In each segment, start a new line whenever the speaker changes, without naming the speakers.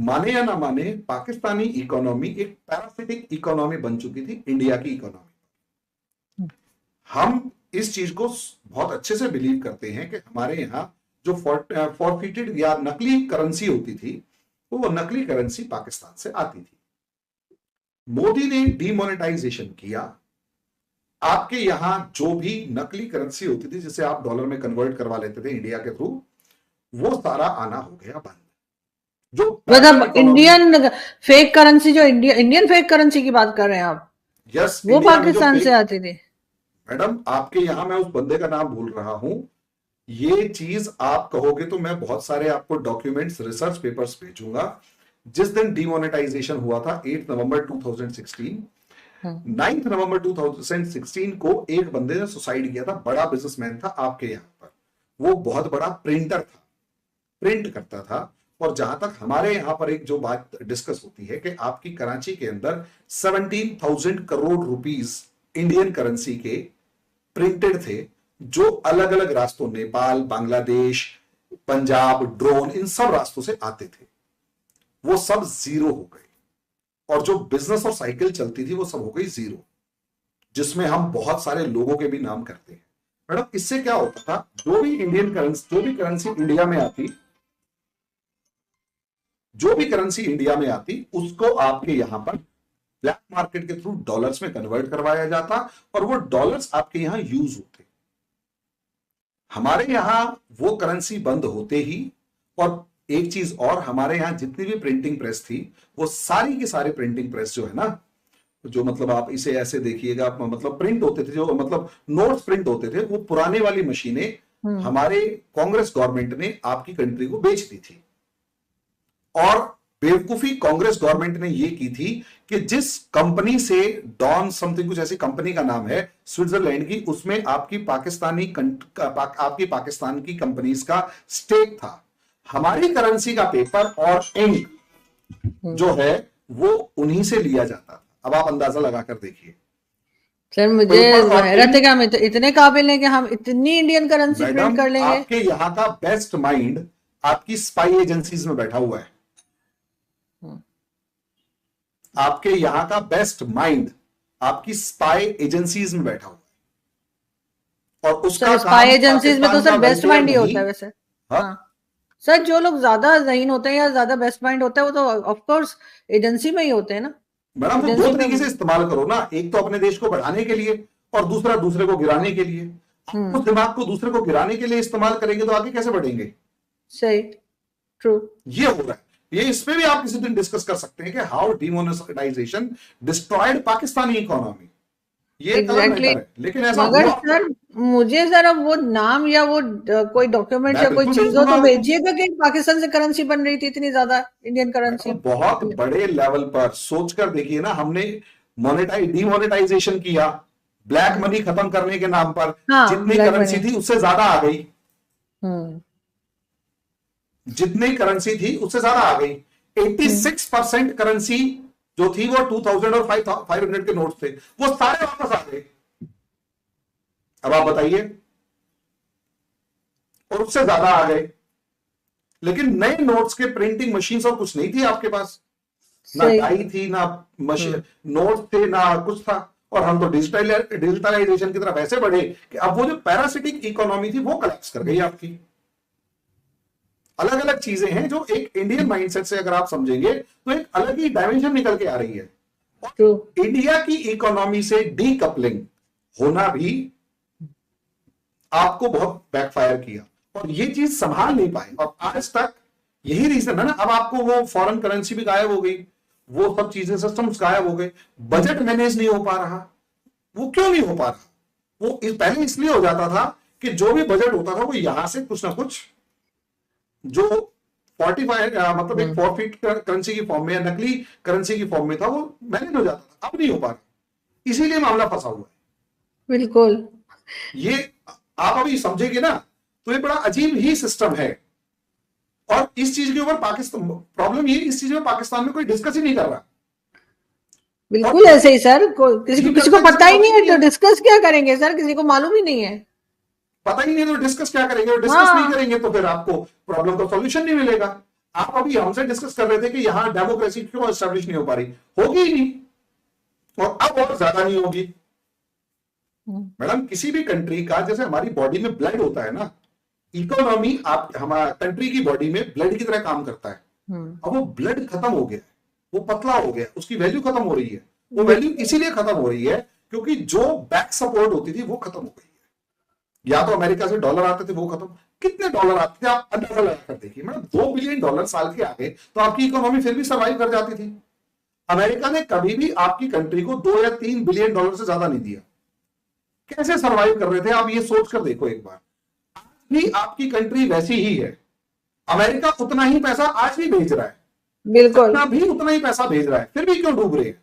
माने या ना माने, पाकिस्तानी इकोनॉमी एक पैरासिटिक इकोनॉमी बन चुकी थी इंडिया की इकोनॉमी। हम इस चीज को बहुत अच्छे से बिलीव करते हैं कि हमारे यहाँ जो फॉरफिटेड या नकली करेंसी होती थी, तो वो नकली करेंसी पाकिस्तान से आती थी। मोदी ने डीमोनेटाइजेशन किया, आपके यहां जो भी नकली करेंसी होती थी जिसे आप डॉलर में कन्वर्ट करवा लेते थे इंडिया के थ्रू, वो सारा आना हो गया बंद। जो
मतलब इंडियन फेक करेंसी, जो इंडियन फेक करेंसी की बात कर रहे हैं आप?
यस,
वो पाकिस्तान से आती थी।
मैडम आपके यहां, मैं उस बंदे का नाम भूल रहा हूं, ये चीज आप कहोगे तो मैं बहुत सारे आपको डॉक्यूमेंट्स, रिसर्च पेपर्स भेजूंगा। जिस दिन डीमोनेटाइजेशन हुआ था 8 नवंबर 2016, 9 नवंबर 2016 को एक बंदे ने सुसाइड किया था। बड़ा बिजनेसमैन था आपके यहां पर, वो बहुत बड़ा प्रिंटर था, प्रिंट करता था। और जहां तक हमारे यहां पर एक जो बात डिस्कस होती है कि आपकी कराची के अंदर 17,000 करोड़ रुपीस इंडियन करेंसी के प्रिंटेड थे, जो अलग अलग रास्तों, नेपाल, बांग्लादेश, पंजाब, ड्रोन, इन सब रास्तों से आते थे, वो सब जीरो हो गए। और जो बिजनेस और साइकिल चलती थी वो सब हो गई जीरो, जिसमें हम बहुत सारे लोगों के भी नाम करते हैं। मैडम इससे क्या होता था, जो भी इंडियन करेंसी, जो भी करेंसी इंडिया में आती, जो भी करेंसी इंडिया में आती, उसको आपके यहां पर ब्लैक मार्केट के थ्रू डॉलर्स में कन्वर्ट करवाया जाता, और वो डॉलर्स आपके यहां यूज होते। हमारे यहां वो करेंसी बंद होते ही, और एक चीज और, हमारे यहां जितनी भी प्रिंटिंग प्रेस थी, वो सारी की सारी प्रिंटिंग प्रेस जो है ना, जो मतलब आप इसे ऐसे देखिएगा, मतलब प्रिंट होते थे, जो मतलब नोट्स प्रिंट होते थे, वो पुराने वाली मशीनें हमारे कांग्रेस गवर्नमेंट ने आपकी कंट्री को बेच दी थी। और बेवकूफी कांग्रेस गवर्नमेंट ने यह की थी कि जिस कंपनी से, डॉन समथिंग कुछ ऐसी कंपनी का नाम है, स्विट्जरलैंड की, उसमें आपकी पाकिस्तान की कंपनीज का स्टेक था। हमारी करेंसी का पेपर और इंक जो है वो उन्हीं से लिया जाता था। अब आप अंदाजा लगाकर देखिए।
सर मुझे हैरत है कि हम इतने काबिल हैं कि हम इतनी इंडियन करेंसी प्रिंट कर लेंगे।
आपके यहाँ का बेस्ट माइंड आपकी स्पाई एजेंसीज में बैठा हुआ है। आपके यहां का बेस्ट माइंड आपकी स्पाई एजेंसीज में बैठा हुआ है, और उसका
स्पाई एजेंसीज में तो सर बेस्ट माइंड ही होता है वैसे।
हाँ
सर जो लोग ज्यादा ज़हीन होते हैं या ज्यादा बेस्ट माइंड होता है, वो तो ऑफ कोर्स एजेंसी में ही होते हैं ना।
मैडम वो दो तरीके से इस्तेमाल करो ना, एक तो अपने देश को बढ़ाने के लिए, और दूसरा दूसरे को गिराने के लिए। उस दिमाग को दूसरे को गिराने के लिए इस्तेमाल करेंगे तो आगे कैसे बढ़ेंगे?
सही, ट्रू।
ये हो रहा है। ये इस पे भी आप किसी दिन डिस्कस कर सकते हैं कि how demonetization destroyed Pakistani economy. ये
exactly.
है, लेकिन ऐसा
मगर सर मुझे जरा वो नाम या वो कोई डॉक्यूमेंट या कोई चीज हो तो भेजिएगा कि पाकिस्तान से करेंसी बन रही थी इतनी ज्यादा, इंडियन करेंसी।
बहुत बड़े लेवल पर सोचकर देखिए ना, हमने डीमोनेटाइजेशन किया, ब्लैक मनी खत्म करने के नाम पर। जितनी करेंसी थी उससे ज्यादा आ गई, जितनी करेंसी थी उससे ज्यादा आ गई। 86% करेंसी जो थी वो 2000 और 500 के नोट्स थे, वो सारे वापस आ गए। अब आप बताइए, और उससे ज्यादा आ गए। लेकिन नए नोट्स के प्रिंटिंग मशीन और कुछ नहीं थी आपके पास, ना डाई थी, ना मशीन नोट्स थे, ना कुछ था। और हम तो डिजिटलाइजेशन की तरफ ऐसे बढ़े कि अब वो जो पैरासिटिक इकोनॉमी थी वो कोलैप्स कर गई आपकी। अलग अलग चीजें हैं जो एक इंडियन माइंडसेट से अगर आप समझेंगे तो एक अलग ही डायमेंशन निकल के आ रही है। इंडिया की इकोनॉमी से डीकपलिंग होना भी आपको बहुत बैकफायर किया, और ये चीज संभाल नहीं पाए, और आज तक यही रीजन है ना। अब आपको वो फॉरेन करेंसी भी गायब हो गई, वो सब चीजें, सिस्टम्स गायब हो गए, बजट मैनेज नहीं हो पा रहा। वो क्यों नहीं हो पा रहा? वो पहले इसलिए हो जाता था कि जो भी बजट होता था वो यहां से कुछ ना कुछ, जो 45 मतलब एक फॉरफिट करेंसी की फॉर्म में या नकली करेंसी की फॉर्म में था, वो मैनेज हो जाता था। अब नहीं हो पा रहा, इसीलिए मामला फंसा हुआ है।
बिल्कुल,
ये आप अभी समझेंगे ना, तो ये बड़ा अजीब ही सिस्टम है। और इस चीज के ऊपर पाकिस्तान, प्रॉब्लम ये, इस चीज में पाकिस्तान में कोई डिस्कस ही नहीं कर रहा।
बिल्कुल ऐसे ही सर, किसी को पता ही नहीं है तो डिस्कस क्या करेंगे सर, किसी को मालूम ही नहीं है।
पता ही नहीं तो डिस्कस क्या करेंगे, और डिस्कस नहीं करेंगे तो फिर आपको प्रॉब्लम का सॉल्यूशन नहीं मिलेगा। आप अभी हमसे डिस्कस कर रहे थे कि यहां डेमोक्रेसी क्यों एस्टेब्लिश नहीं हो पा रही, होगी ही नहीं, और अब और ज्यादा नहीं होगी। मैडम किसी भी कंट्री का, जैसे हमारी बॉडी में ब्लड होता है ना, इकोनॉमी आप हमारा कंट्री की बॉडी में ब्लड की तरह काम करता है। अब वो ब्लड खत्म हो गया, वो पतला हो गया, उसकी वैल्यू खत्म हो रही है। वो वैल्यू इसीलिए खत्म हो रही है क्योंकि जो बैक सपोर्ट होती थी वो खत्म हो गई है। या तो अमेरिका से डॉलर आते थे वो खत्म, कितने डॉलर आते थे आप अंदाजा लगा कर देखिए मैडम, $2 बिलियन साल के आगे तो आपकी इकोनॉमी फिर भी सर्वाइव कर जाती थी। अमेरिका ने कभी भी आपकी कंट्री को $2 या $3 बिलियन से ज्यादा नहीं दिया। कैसे सर्वाइव कर रहे थे आप ये सोच कर देखो एक बार। आज भी आपकी कंट्री वैसी ही है, अमेरिका उतना ही पैसा आज भी भेज रहा है,
बिल्कुल
भी उतना ही पैसा भेज रहा है, फिर भी क्यों डूब रहे हैं?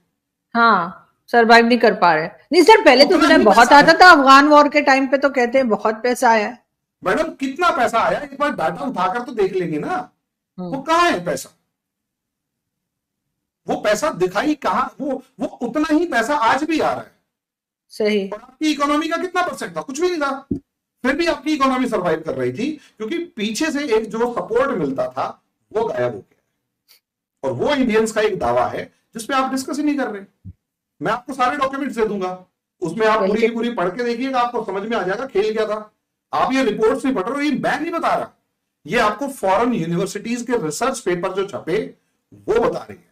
हाँ, सर्वाइव नहीं कर पा रहे। नहीं सर, पहले तो सुना बहुत आता था, अफगान वॉर के टाइम पे तो कहते हैं बहुत पैसा आया।
मैडम कितना पैसा आया, एक बार डाटा उठाकर तो देख लेंगे ना, वो कहां है पैसा, वो पैसा दिखाई कहां, वो उतना ही पैसा आज भी आ रहा है।
सही।
और आपकी इकोनॉमी का कितना परसेंट था, कुछ भी नहीं था, फिर भी आपकी इकोनॉमी सर्वाइव कर रही थी क्योंकि पीछे से एक जो सपोर्ट मिलता था वो गायब हो गया। और वो इंडियंस का एक दावा है जिसपे आप डिस्कस ही नहीं कर रहे। मैं आपको सारे डॉक्यूमेंट्स दे दूंगा, उसमें आप पूरी की पूरी पढ़ के देखिएगा, आपको समझ में आ जाएगा खेल क्या था। आप ये रिपोर्ट्स नहीं पढ़ रहे हो, ये मैं नहीं बता रहा, ये आपको फॉरेन यूनिवर्सिटीज के रिसर्च पेपर जो छपे वो बता रही है।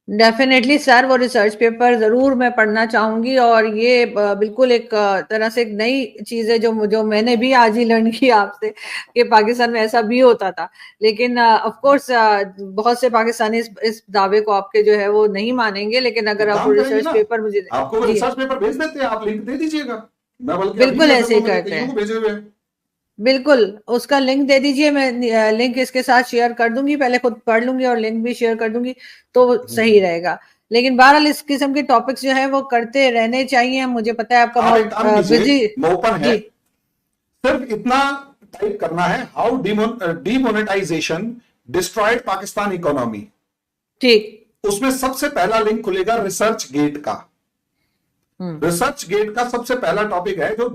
डेफिनेटली सर, वो रिसर्च पेपर जरूर मैं पढ़ना चाहूंगी, और ये बिल्कुल एक तरह से एक नई चीज है जो मैंने भी आज ही लर्न की आपसे कि पाकिस्तान में ऐसा भी होता था। लेकिन ऑफ कोर्स बहुत से पाकिस्तानी इस दावे को आपके जो है वो नहीं मानेंगे, लेकिन अगर आप रिसर्च पेपर मुझे
आपको रिसर्च पेपर भेज देते हैं, आप लिंक दे दीजिएगा, मैं बल्कि
बिल्कुल ऐसे ही करते हैं,
भेजे हुए हैं।
बिल्कुल उसका लिंक दे दीजिए, मैं लिंक इसके साथ शेयर कर दूंगी, पहले खुद पढ़ लूंगी और लिंक भी शेयर कर दूंगी तो सही रहेगा। लेकिन बहरहाल इस किस्म के टॉपिक्स जो है वो करते रहने चाहिए। मुझे पता है आपका बहुत बिजी
ओपन है, सिर्फ इतना टाइप करना है, how demonetization destroyed Pakistan economy,
ठीक।
उसमें सबसे पहला लिंक खुलेगा रिसर्च गेट का। रिसर्च गेट का सबसे पहला टॉपिक है जो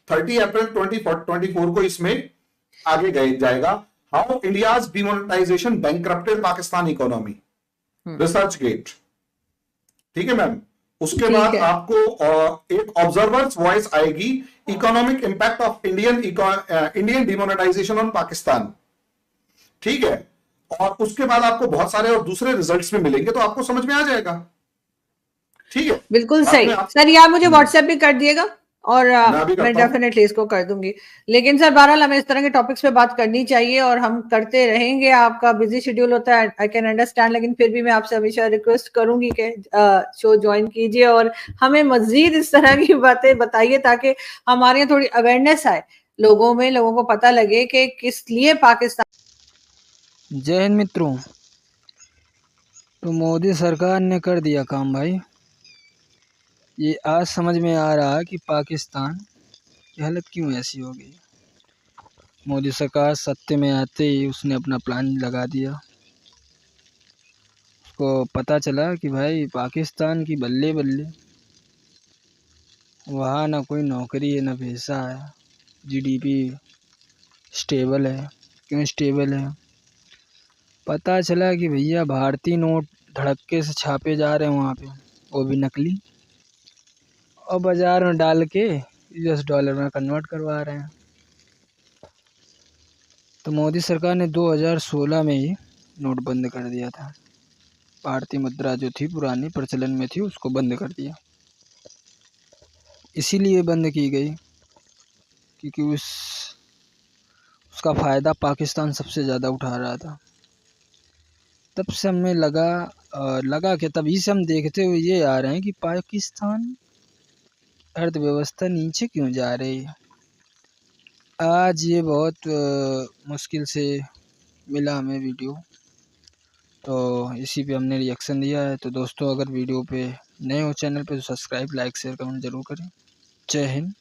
30 अप्रैल 2024 को इसमें आगे गए जाएगा, how India's demonetization bankrupted Pakistan economy, ResearchGate. ठीक है मैम। उसके बाद आपको एक ऑब्जर्वर्स वॉइस आएगी, economic impact of Indian demonetization on Pakistan. ठीक है, और उसके बाद आपको बहुत सारे और दूसरे रिजल्ट्स में मिलेंगे तो आपको समझ में आ जाएगा। ठीक है,
बिल्कुल सही सर, ये आप मुझे व्हाट्सएप भी कर दिएगा और मैं डेफिनेटली इसको कर दूंगी। लेकिन सर बहरहाल हमें इस तरह के टॉपिक्स पे बात करनी चाहिए और हम करते रहेंगे। आपका बिजी शेड्यूल होता है, आई कैन अंडरस्टैंड, लेकिन फिर भी मैं आपसे हमेशा रिक्वेस्ट करूंगी कि शो ज्वाइन कीजिए और हमें मजीद इस तरह की बातें बताइए ताकि हमारे यहाँ थोड़ी अवेयरनेस आए लोगों में, लोगों को पता लगे कि किस लिए पाकिस्तान।
जय हिंद मित्रों। तो मोदी सरकार ने कर दिया काम भाई। ये आज समझ में आ रहा है कि पाकिस्तान की हालत क्यों ऐसी हो गई। मोदी सरकार सत्ते में आते ही उसने अपना प्लान लगा दिया। उसको पता चला कि भाई पाकिस्तान की बल्ले बल्ले, वहाँ ना कोई नौकरी है ना पैसा है, जीडीपी स्टेबल है। क्यों स्टेबल है? पता चला कि भैया भारतीय नोट धड़क्के से छापे जा रहे हैं वहाँ पे, वो भी नकली, और बाज़ार में डाल के US डॉलर में कन्वर्ट करवा रहे हैं। तो मोदी सरकार ने 2016 में ही नोट बंद कर दिया था। भारतीय मुद्रा जो थी पुरानी प्रचलन में थी उसको बंद कर दिया। इसीलिए बंद की गई क्योंकि उसका फ़ायदा पाकिस्तान सबसे ज़्यादा उठा रहा था। तब से हमें लगा कि तभी से हम देखते हुए ये आ रहे हैं कि पाकिस्तान अर्थव्यवस्था नीचे क्यों जा रही है। आज ये बहुत मुश्किल से मिला हमें वीडियो, तो इसी पे हमने रिएक्शन दिया है। तो दोस्तों अगर वीडियो पे नए हो चैनल पे तो सब्सक्राइब, लाइक, शेयर, कमेंट ज़रूर करें। जय हिंद।